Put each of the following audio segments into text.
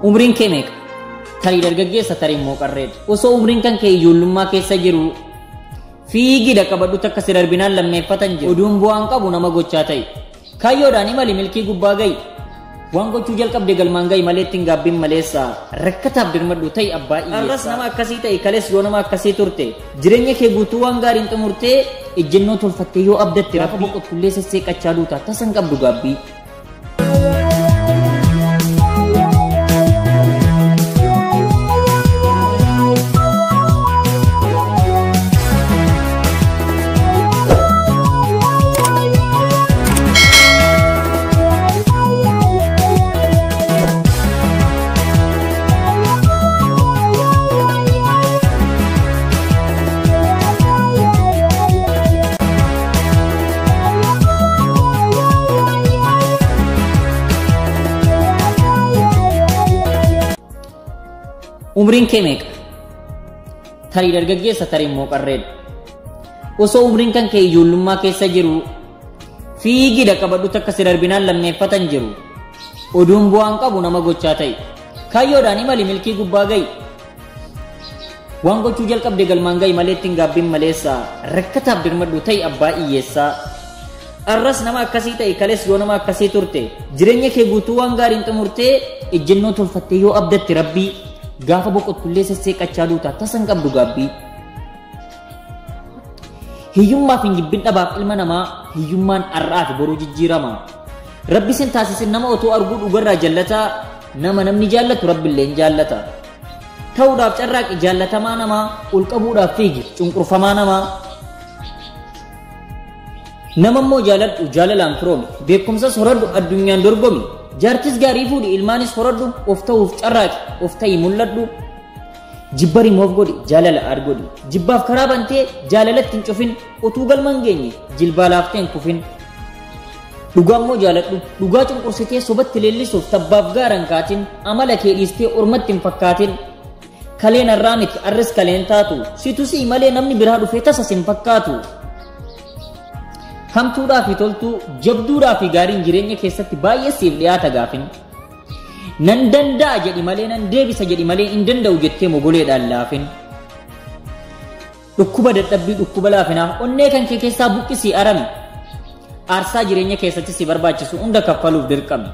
Umriin kee meeqa? Tarii dargaggeessa tarii immoo qarreedha. Osoo umriin kan kee ijoollummaa keessa jiru fiigida qabadhu takka si darbinaan lammeeffatan jiru. Oduun bu'aan qabu nama gochaa ta'e. Kaayyoodhaan imali milkii gubbaa gahi. Waan gochuu jalqabde galmaan gahi malee ittiin gaabbiin maleessa rakkataaf dirmadhu ta'e abbaa iyyeessa. Arras nama akkasii ta'e kalees yoo nama akkasii turte jireenya kee guutuu waan gaariin xumurtee ejjennoo tolfattee yoo abdatte rafa boqottullee sesseeqachaa duuta tasan qabdu gaabbii. Umriin kee meeqa? Tarii dargaggeessa tarii immoo qarreedha. Osoo umriin kan kee ijoollummaa keessa jiru fiigida qabadhu takka si darbinaan lammeeffatan jiru. Oduun bu'aan qabu nama gochaa ta'e. Kaayyoodhaan imali milkii gubbaa gahi. Waan gochuu jalqabde galmaan gahi malee ittiin gaabbiin maleessa rakkataaf dirmadhu ta'e abbaa iyyeessaa. Arras nama akkasii ta'e kalees yoo nama akkasii turte jireenya kee guutuu waan gaariin xumurtee ejjennoo tolfattee yoo abdatte rabbii gaafa boqottullee sesseeqachaa duuta tasan qabdu gaabbii. Hiyyummaaf hin jibbin dhabaaf ilma namaa hiyyummaan har'aa fi boruu jijjiirama. Rabbi sin taasisin nama otoo arguu dhugarraa jallataa nama namni jaallatu rabbillee hin jaallata. Ta'uudhaaf carraaqi jaallatamaa namaa ol qabuudhaaf fiigi cunqurfamaa namaa. Nama immoo jaaladhu jaalalaan firoomi beekumsas horadhu addunyaan dorgomi. Jaartis gaarii fuudhi ilmaanis horadhu of ta'uuf carraaqi of ta'ii mul'adhu. Jibba rimoof godhi jaalala aad godhi jibbaaf karaa bantee jaalalatti hin cufin utuu galman geenye jilbaa laaftee hin kufin. Dhugaa immoo jaaladhu dhugaa cunqursitee sobatti leellisuuf tabbaaf gaaran kaatin amala kee dhiistee ormatti hin fakkaatin. Kaleen har'aa miti arris kaleen taatu situ sii malee namni biraa dhufee tasas hin fakkaatu. Hamtuudhaa fi toltuu jabduudhaa fi gaariin jireenya keessatti baay'ee siif dhiyaata gaafin. Nan danda'a jedhi malee nan deebisa jedhi malee hin danda'u jettee mogoleedhaan laafin. Dhukkuba dadhabbii dhukkuba laafinaaf onnee kan kee keessaa buqqisii arami. Aarsaa jireenya keessatti si barbaachisu hunda kaffaluuf dirqami.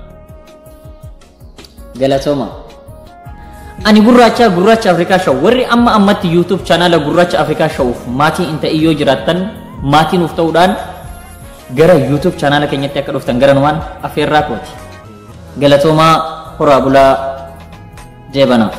Galatooma. Ani gurraacha Afrikaa Show warri amma ammatti YouTube channel gurraacha Afrikaa Showuf maatii hin ta'in yoo jiraattan maatiin uf ta'uudhaan gara YouTube channel keenyatti akka dhuftan garanumaan afeerraa kooti. Galatoomaa horaa bulaa jeebana.